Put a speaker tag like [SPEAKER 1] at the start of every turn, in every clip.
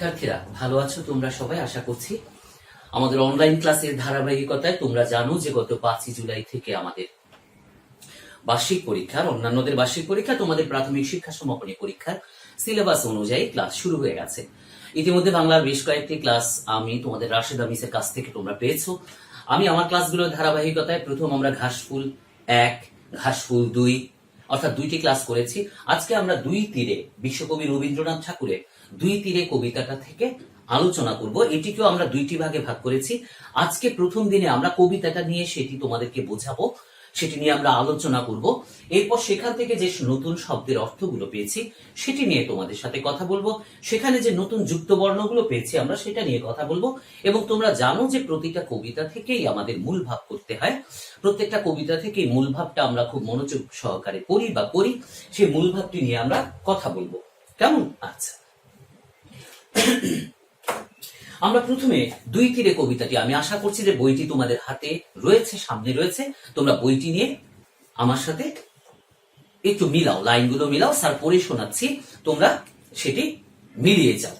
[SPEAKER 1] শিক্ষার্থীরা ভালো আছো তোমরা সবাই? আশা করছি আমাদের অনলাইন ক্লাসের ধারাবাহিকতায় তোমরা জানো যে গত 5 জুলাই থেকে আমাদের বার্ষিক পরীক্ষার অন্যান্যদের বার্ষিক পরীক্ষা তোমাদের প্রাথমিক শিক্ষা সমাপনী পরীক্ষার সিলেবাস অনুযায়ী ক্লাস শুরু হয়ে গেছে। ইতিমধ্যে বাংলার বেশ কয়েকটি ক্লাস আমি তোমাদের রাশেদা মিসের কাছ থেকে তোমরা পেয়েছো। আমি আমার ক্লাসগুলোর ধারাবাহিকতায় প্রথম আমরা ঘাসফুল 1, ঘাসফুল 2 অর্থাৎ 2টি ক্লাস করেছি। আজকে আমরা 2 তীরে বিশ্বকবি রবীন্দ্রনাথ ঠাকুরের 2 তীরে কবিতাটা থেকে আলোচনা করব। এটিকেও আমরা 2টি ভাগে ভাগ করেছি। আজকে প্রথম দিনে আমরা কবিতাটা নিয়ে সেটি তোমাদেরকে বোঝাবো, সেটি নিয়ে আমরা আলোচনা করব। এরপর সেখান থেকে যে নতুন শব্দের অর্থগুলো পেয়েছি সেটি নিয়ে তোমাদের সাথে কথা বলবো। সেখানে যে নতুন যুক্ত বর্ণগুলো পেয়েছি আমরা সেটা নিয়ে কথা বলবো। এবং তোমরা জানো যে প্রতিটা কবিতা থেকেই আমাদের মূল ভাব করতে হয়। প্রত্যেকটা কবিতা থেকেই মূল ভাবটা আমরা খুব মনোযোগ সহকারে পড়ি বা করি, সেই মূল ভাবটি নিয়ে আমরা কথা বলবো। কেমন? আচ্ছা, আমরা প্রথমে 2 তীরে কবিতাটি, আমি আশা করছি যে বইটি তোমাদের হাতে রয়েছে, সামনে রয়েছে। তোমরা বইটি নিয়ে আমার সাথে একটু মিলাও, লাইনগুলো মিলাও, স্যার পড়ে শোনাচ্ছি, তোমরা সেটি মিলিয়ে যাও।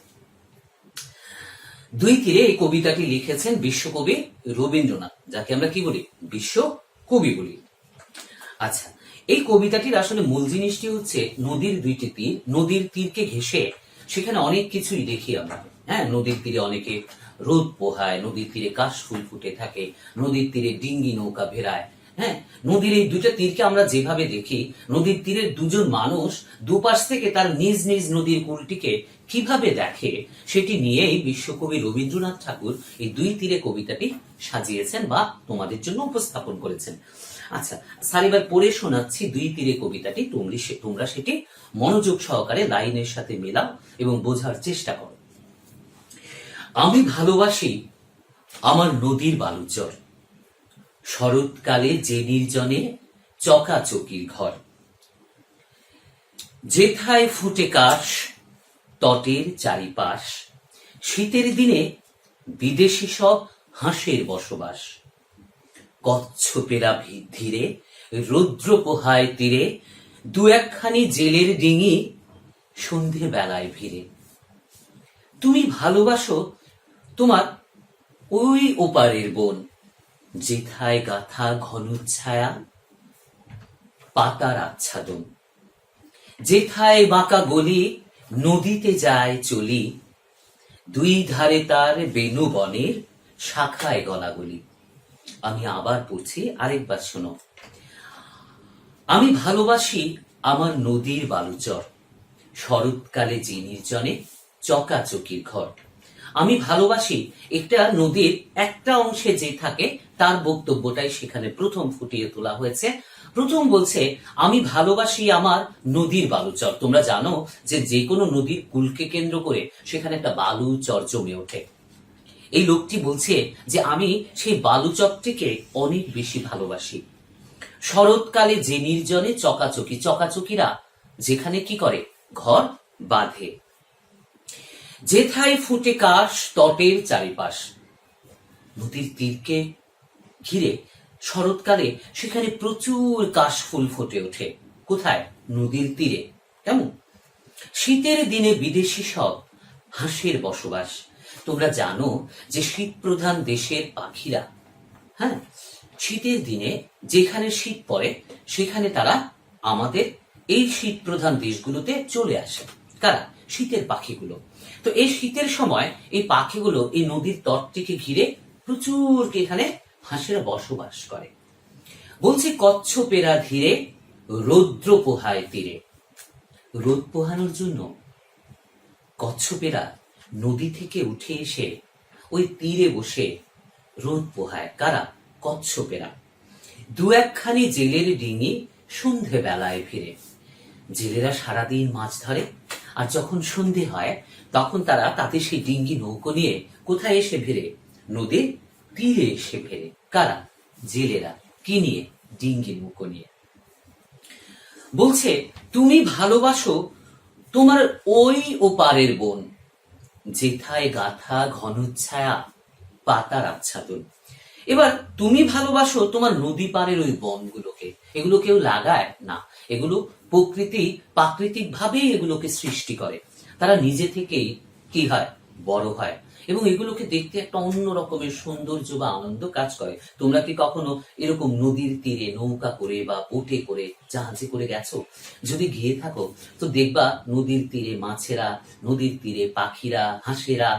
[SPEAKER 1] 2 তীরে এই কবিতাটি লিখেছেন বিশ্বকবি রবীন্দ্রনাথ, যাকে আমরা কি বলি? বিশ্বকবি বলি। আচ্ছা, এই কবিতাটির আসলে মূল জিনিসটি হচ্ছে নদীর 2টি তীর, নদীর তীরকে ঘেঁষে সেখানে অনেক কিছুই দেখি আমরা। হ্যাঁ, নদীর তীরে অনেকে রোদ পোহায়, নদীর তীরে কাশফুল ফুটে থাকে, নদীর তীরে ডিঙ্গি নৌকা ভেড়ায়। হ্যাঁ, নদীর এই 2টা তীরকে আমরা যেভাবে দেখি, নদীর তীরের দুজন মানুষ দুপাশ থেকে তার নিজ নিজ নদীর কূলটিকে কিভাবে দেখে, সেটি নিয়েই বিশ্বকবি রবীন্দ্রনাথ ঠাকুর এই 2 তীরে কবিতাটি সাজিয়েছেন বা তোমাদের জন্য উপস্থাপন করেছেন। আচ্ছা, স্যার এবার পড়ে শোনাচ্ছি 2 তীরে কবিতাটি, তোমরা সেটি মনোযোগ সহকারে লাইনের সাথে মেলাও এবং বোঝার চেষ্টা করো। আমি ভালোবাসি আমার নদীর বালুচর, শরৎকালে যে নির্জনে চকাচকির ঘর, যেথায় ফুটে কাশ তটের চারিপাশ, শীতের দিনে বিদেশি সব হাঁসের বসবাস, কচ্ছপেরা ধীরে রৌদ্র পোহায় তীরে, 2-1খানি জেলের ডিঙি সন্ধে বেলায় ভিড়ে। তুমি ভালোবাসো তোমার ওই ওপারের বন, যেথায় গাথা ঘন ছায়া পাতার আচ্ছাদন, যেথায় বাঁকা গলি নদীতে যায় চলি, 2 ধারে তার বেনু বনের শাখায় গলাগলি। আমি আবার পড়ছি, আরেকবার শোনো। আমি ভালোবাসি আমার নদীর বালুচর, শরৎকালে যে নির্জনে চকাচকির ঘর। আমি ভালোবাসি, একটা নদীর একটা অংশে যে থাকে তার বক্তব্যটাই সেখানে প্রথম ফুটিয়ে তোলা হয়েছে। প্রথম বলছে আমি ভালোবাসি আমার নদীর বালুচর। তোমরা জানো যে কোনো নদীর কূলকে কেন্দ্র করে সেখানে একটা বালুচর জমে ওঠে। এই লোকটি বলছে যে আমি সেই বালুচরটিকে অনেক বেশি ভালোবাসি। শরৎকালে যে নির্জনে চকাচকি, চকাচকিরা যেখানে কি করে? ঘর বাঁধে। যেথায় ফুটে কাশ তটের চারিপাশ, নদীর তীরকে ঘিরে শরৎকালে সেখানে প্রচুর কাশফুল ফুটে ওঠে। কোথায়? নদীর তীরে। কেমন? শীতের দিনে বিদেশি সব হাঁসের বসবাস। তোমরা জানো যে শীত প্রধান দেশের পাখিরা, হ্যাঁ, শীতের দিনে যেখানে শীত পড়ে সেখানে তারা আমাদের এই শীত প্রধান দেশগুলোতে চলে আসে। কারা? শীতের পাখিগুলো। তো এই শীতের সময় এই পাখিগুলো এই নদীর তটটিকে ঘিরে প্রচুর এখানে হাঁসেরা বসবাস করে। বলছে কচ্ছপেরা ধীরে রৌদ্র পোহায় তীরে। রোদ পোহানোর জন্য কচ্ছপেরা নদী থেকে উঠে এসে ওই তীরে বসে রোদ পোহায়। কারা? কচ্ছপেরা। 2-1খানি জেলের ডিঙি সন্ধে বেলায় ফিরে। জেলেরা সারাদিন মাছ ধরে, আর যখন সন্ধে হয় তখন তারা তাদের সেই ডিঙ্গি নৌকো নিয়ে কোথায় এসে ফেরে? নদীর তীরে এসে ফেরে। কারা? জেলেরা। কি নিয়ে? ডিঙ্গি নৌকো নিয়ে। বলছে তুমি ভালোবাসো তোমার ওই ওপারের বন, যেথায় গাথা ঘন ছায়া পাতার আচ্ছাদন। এবার তুমি ভালোবাসো তোমার নদী পাড়ের ওই বনগুলোকে। এগুলো কেউ লাগায় না, এগুলো প্রকৃতি প্রাকৃতিক ভাবেই এগুলোকে সৃষ্টি করে। তারা নিজে থেকেই কি হয়? বড় হয় এবং এগুলোকে দেখতে একটা অন্য রকমের সৌন্দর্য বা আনন্দ কাজ করে। তোমরা কি কখনো এরকম নদীর তীরে নৌকা করে বা বোটে করে জাহাজে করে গেছো? যদি গিয়ে থাকো তো দেখবা নদীর তীরে মাছেরা, নদীর তীরে পাখিরা, হাঁসেরা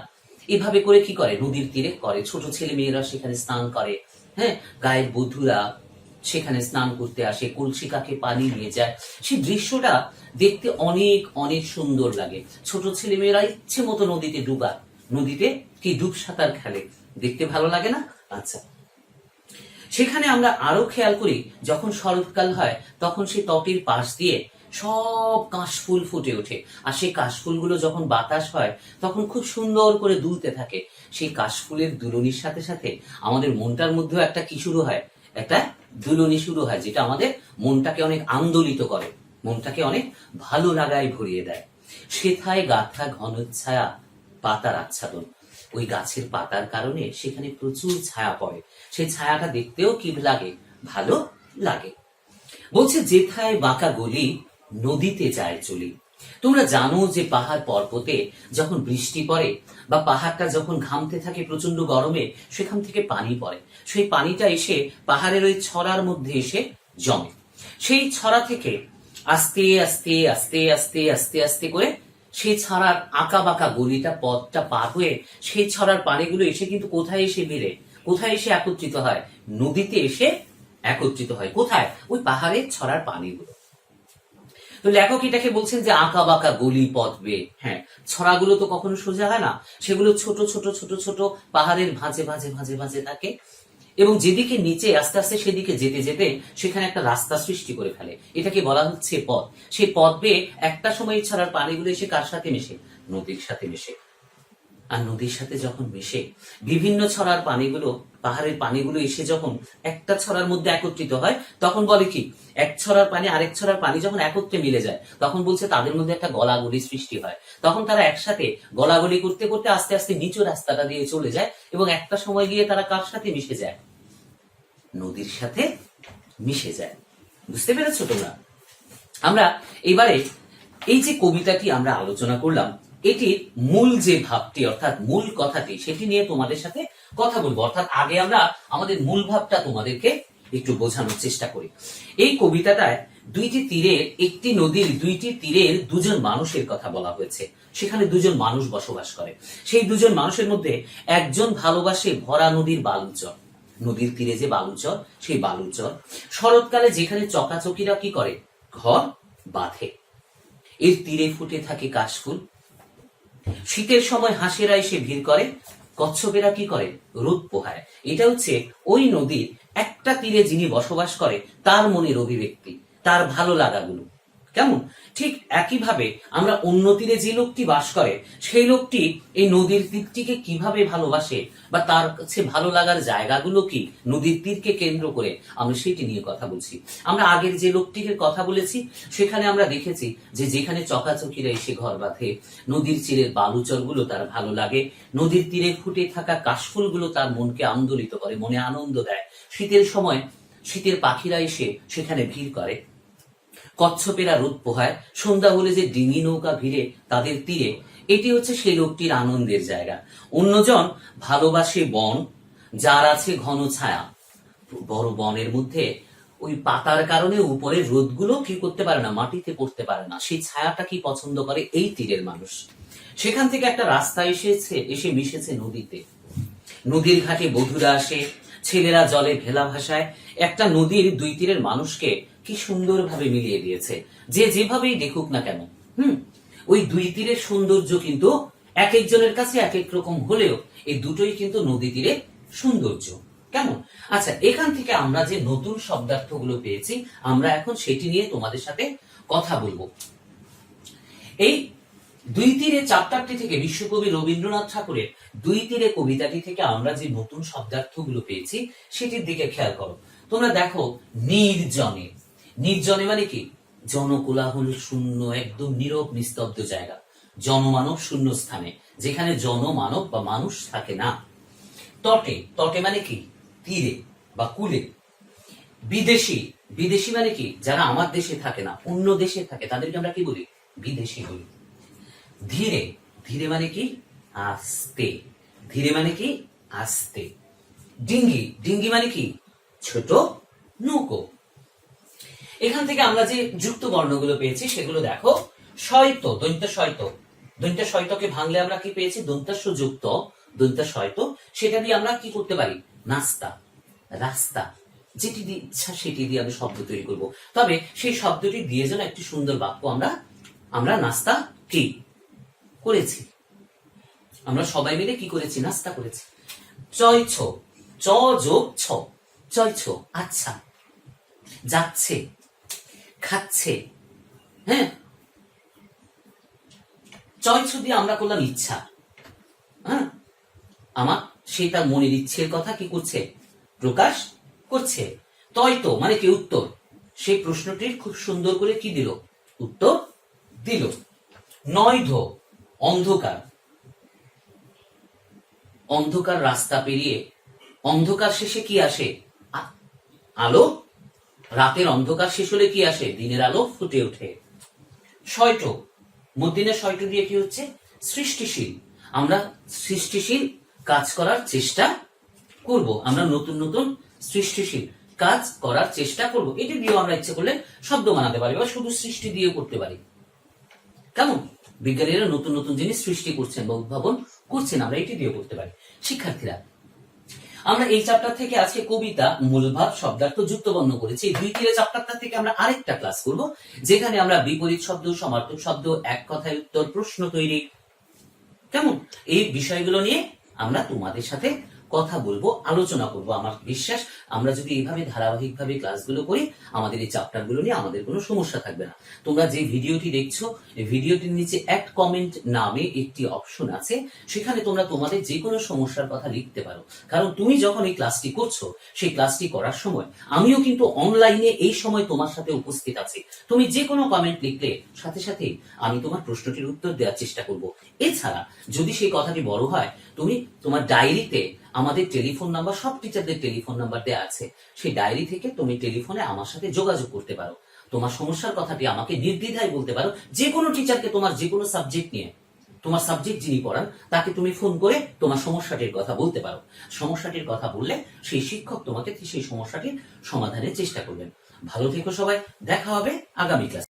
[SPEAKER 1] এভাবে করে কি করে, নদীর তীরে করে। ছোট ছেলে মেয়েরা সেখানে স্নান করে, হ্যাঁ, গায়ের বধূরা সেখানে স্নান করতে আসে, কলসি কাকে পানি নিয়ে যায়। সেই দৃশ্যটা দেখতে অনেক অনেক সুন্দর লাগে। ছোট ছেলে মেয়েরা ইচ্ছে মতো নদীতে ডুবায়, নদীতে কি ডুব সাঁতার খেলে, দেখতে ভালো লাগে না? আচ্ছা, সেখানে আমরা আরো খেয়াল করি যখন শরৎকাল হয় তখন সেই তটের পাশ দিয়ে সব কাশফুল ফুটে ওঠে, আর সেই কাশফুলগুলো যখন বাতাস হয় তখন খুব সুন্দর করে দুলতে থাকে। সেই কাশফুলের দুলনির সাথে সাথে আমাদের মনটার মধ্যেও একটা কি শুরু হয়, একটা দুলনি শুরু হয়, যেটা আমাদের মনটাকে অনেক আন্দোলিত করে, মনটাকে অনেক ভালো লাগায় ভরিয়ে দেয়। সেথায় গাথা ঘন ছায়া পাতার আচ্ছাদন, ওই গাছের পাতার কারণে সেখানে প্রচুর ছায়া পড়ে, সেই ছায়াটা দেখতেও কি লাগে, ভালো লাগে। বলছে যেথায় বাঁকা গলি নদীতে যায় চলি। তোমরা জানো যে পাহাড় পর্বতে যখন বৃষ্টি পড়ে বা পাহাড়টা যখন ঘামতে থাকে প্রচন্ড গরমে, সেখান থেকে পানি পড়ে, সেই পানিটা এসে পাহাড়ের ওই ছড়ার মধ্যে এসে জমে। সেই ছড়া থেকে আস্তে আস্তে আস্তে আস্তে আস্তে আস্তে করে সেই ছড়ার আঁকা বাঁকা গলিটা পথটা পার হয়ে সেই ছড়ার পানিগুলো এসে কিন্তু কোথায় এসে ভিড়ে, কোথায় এসে একত্রিত হয়, নদীতে এসে একত্রিত হয়। কোথায়? ওই পাহাড়ের ছড়ার পানিগুলো। তো লেখক এটাকে বলছেন যে আঁকা বাঁকা গলি পথ বেয়ে, হ্যাঁ, ছড়াগুলো তো কখনো সোজা হয় না, সেগুলো ছোট ছোট ছোট ছোট পাহাড়ের ভাঁজে ভাঁজে ভাঁজে ভাঁজে থাকে এবং যেদিকে নিচে আস্তে আস্তে সেদিকে যেতে যেতে সেখানে একটা রাস্তা সৃষ্টি করে ফেলে, এটাকে বলা হচ্ছে পথ। সেই পথ বেয়ে একটা সময় ছড়ার পানিগুলো এসে কার সাথে মেশে, নদীর সাথে মেশে। আর নদীর সাথে যখন মেশে বিভিন্ন ছড়ার পানিগুলো, পাহাড়ের পানিগুলো এসে যখন একটা ছড়ার মধ্যে একত্রিত হয় তখন বলে কি, এক ছড়ার পানি আরেক ছড়ার পানি যখন একত্রে মিলে যায় তখন বলছে তাদের মধ্যে একটা গলাগলি সৃষ্টি হয়। তখন তারা একসাথে গলাগলি করতে করতে আস্তে আস্তে নিচু রাস্তাটা দিয়ে চলে যায় এবং একটা সময় গিয়ে তারা কার সাথে মিশে যায়, নদীর সাথে মিশে যায়। বুঝতে পেরেছো তোমরা? আমরা এবারে এই যে কবিতাটি আমরা আলোচনা করলাম, এটির মূল যে ভাবটি অর্থাৎ মূল কথাটি সেটি নিয়ে তোমাদের সাথে কথা বলবো। অর্থাৎ আগে আমরা আমাদের মূল ভাবটা তোমাদেরকে একটু বোঝানোর চেষ্টা করি। এই কবিতাটায় দুইটি তীরের, একটি নদীর দুইটি তীরের দুজন মানুষের কথা বলা হয়েছে। সেখানে দুজন মানুষ বসবাস করে। সেই দুজন মানুষের মধ্যে একজন ভালোবাসে ভরা নদীর বালুচর, নদীর তীরে যে বালুচর, সেই বালুচর শরৎকালে যেখানে চকাচকিরা কি করে, ঘর বাঁধে। এর তীরে ফুটে থাকে কাশফুল। শীতের সময় হাঁসেরা এসে ভিড় করে, কচ্ছপেরা কি করে, রোদ পোহায়। এটা হচ্ছে ওই নদীর একটা তীরে যিনি বসবাস করে তার মনের অভিব্যক্তি, তার ভালো লাগাগুলো কেমন। ঠিক একইভাবে আমরা অন্য তীরে যে লোকটি বাস করে সেই লোকটি এই নদীর তীরটিকে কিভাবে ভালোবাসে বা তার কাছে ভালো লাগার জায়গাগুলো কি নদীর তীরকে কেন্দ্র করে, আমরা সেটি নিয়ে কথা বলছি। আমরা আগের যে লোকটিকে কথা বলেছি সেখানে আমরা দেখেছি যে যেখানে চকাচকিরা এসে ঘর বাঁধে, নদীর তীরের বালুচরগুলো তার ভালো লাগে, নদীর তীরে ফুটে থাকা কাশফুলগুলো তার মনকে আন্দোলিত করে, মনে আনন্দ দেয়। শীতের সময় শীতের পাখিরা এসে সেখানে ভিড় করে, কচ্ছপেরা রোদ পোহায়, সন্ধ্যা হলে যে ডিঙি নৌকা ভিড়ে তাদের তীরে, এটি হচ্ছে সেই লোকটির আনন্দের জায়গা। অন্যজন ভালোবাসে বন, যার আছে ঘন ছায়া। বড় বনের মধ্যে ওই পাতার কারণে উপরে রোদগুলো কি করতে পারে না, মাটিতে পড়তে পারে না, সেই ছায়াটা কি পছন্দ করে এই তীরের মানুষ। সেখান থেকে একটা রাস্তা এসে মিশেছে নদীতে। নদীর ঘাটে বধূরা আসে, ছেলেরা জলে ভেলা ভাসায়। একটা নদীর দুই তীরের মানুষকে কি সুন্দরভাবে মিলিয়ে দিয়েছে, যে যেভাবেই দেখুক না কেন। ওই দুই তীরের সৌন্দর্য কিন্তু এক একজনের কাছে এক এক রকম হলেও এই দুটোই কিন্তু নদী তীরে সৌন্দর্য কেমন। আচ্ছা, এখান থেকে আমরা যে নতুন শব্দার্থগুলো পেয়েছি আমরা এখন সেটি নিয়ে তোমাদের সাথে কথা বলবো। এই দুই তীরে চারটাটি থেকে বিশ্বকবি রবীন্দ্রনাথ ঠাকুরের দুই তীরে কবিতাটি থেকে আমরা যে নতুন শব্দার্থগুলো পেয়েছি সেটির দিকে খেয়াল করো। তোমরা দেখো, নির্জনে, নির্জনে মানে কি, জনকোলাহল শূন্য, একদম নীরব নিস্তব্ধ জায়গা, জনমানব শূন্য স্থানে, যেখানে জনমানব বা মানুষ থাকে না। তটে, তটে মানে কি, তীরে বা কূলে। বিদেশি, বিদেশি মানে কি, যারা আমার দেশে থাকে না অন্য দেশে থাকে তাদেরকে আমরা কি বলি, বিদেশি বলি। ধীরে, ধীরে মানে কি, আস্তে। ধীরে মানে কি? আস্তে। ডিঙ্গি, ডিঙ্গি মানে কি? ছোট নৌকো। এখান থেকে আমরা যে যুক্ত বর্ণগুলো পেয়েছি সেগুলো দেখো। শয়ত, দন্ত্য শয়ত, দন্ত্য শয়তকে ভাঙলে আমরা কি পেয়েছি? দন্তাস্য যুক্ত দন্ত্য শয়ত। সেটা দিয়ে আমরা কি করতে পারি? নাস্তা, রাস্তা, যেটি দিয়ে ইচ্ছা সেটি দিয়ে আমি শব্দ তৈরি করব। তবে সেই শব্দটি দিয়ে যেন একটি সুন্দর বাক্য আমরা নাস্তা কি করেছি, আমরা সবাই মিলে কি করেছি? নাস্তা করেছি। চয়ছ, চ যোগ ছ, চয়ছ, আচ্ছা। যাচ্ছে, খাচ্ছে, হ্যাঁ। চয়ছ দিয়ে আমরা করলাম ইচ্ছা, হ্যাঁ। আমার সে তার মনের ইচ্ছের কথা কি করছে? প্রকাশ করছে। তয়তো মানে কি? উত্তর। সেই প্রশ্নটির খুব সুন্দর করে কি দিল? উত্তর দিল। নয়ধ, অন্ধকার, অন্ধকার রাস্তা পেরিয়ে অন্ধকার শেষে কি আসে? আলো। রাতের অন্ধকার শেষ হলে কি আসে? দিনের আলো ফুটে ওঠে। শয়ট, মধ্যিনের শয়ট দিয়ে কি হচ্ছে? সৃষ্টিশীল। আমরা সৃষ্টিশীল কাজ করার চেষ্টা করব, আমরা নতুন নতুন সৃষ্টিশীল কাজ করার চেষ্টা করব। এটি দিয়েও আমরা ইচ্ছে করলে শব্দ বানাতে পারি বা শুধু সৃষ্টি দিয়ে করতে পারি। কেমন? বিজ্ঞানীরা নতুন নতুন জিনিস সৃষ্টি করছেন বা উদ্ভাবন করছেন, আমরা এটি দিয়ে করতে পারি। শিক্ষার্থীরা, আমরা এই চ্যাপ্টার থেকে আজকে কবিতা, মূলভাব, শব্দার্থ, যুক্তবর্ণ করেছি। এই 2-3 চ্যাপ্টারটা থেকে আমরা আরেকটা ক্লাস করব, যেখানে আমরা বিপরীত শব্দ, সমার্থক শব্দ, এক কথায় উত্তর, প্রশ্ন তৈরি, কেমন, এই বিষয়গুলো নিয়ে আমরা তোমাদের সাথে কথা বলবো, আলোচনা করব। আমার বিশ্বাস আমরা যদি এইভাবে ধারাবাহিকভাবে ক্লাসগুলো করি, আমাদের এই চ্যাপ্টারগুলো নিয়ে আমাদের কোনো সমস্যা থাকবে না। তোমরা যে ভিডিওটি দেখছো, এই ভিডিওটির নিচে অ্যাড কমেন্ট নামে একটি অপশন আছে, সেখানে তোমরা তোমাদের যে কোনো সমস্যার কথা লিখতে পারো। কারণ তুমি যখন এই ক্লাসটি করছো, সেই ক্লাসটি করার সময় আমিও কিন্তু অনলাইনে এই সময় তোমার সাথে উপস্থিত আছি। তুমি যে কোনো কমেন্ট লিখলে সাথে সাথে আমি তোমার প্রশ্নটির উত্তর দেওয়ার চেষ্টা করব। এছাড়া যদি সেই কথাটি বড় হয়, তুমি তোমার ডায়েরিতে আমাদের টেলিফোন নাম্বার, সব টিচারদের টেলিফোন নাম্বার দেওয়া আছে, সেই ডায়েরি থেকে তুমি টেলিফোনে আমার সাথে যোগাযোগ করতে পারো। তোমার সমস্যার কথাটি আমাকে নির্দ্বিধায় বলতে পারো। যে কোনো টিচারকে তোমার যে কোনো সাবজেক্ট নিয়ে, তোমার সাবজেক্ট যিনি পড়ান তাকে তুমি ফোন করে তোমার সমস্যাটির কথা বলতে পারো। সমস্যাটির কথা বললে সেই শিক্ষক তোমাকে সেই সমস্যাটির সমাধানের চেষ্টা করবেন। ভালো থেকো সবাই, দেখা হবে আগামী ক্লাসে।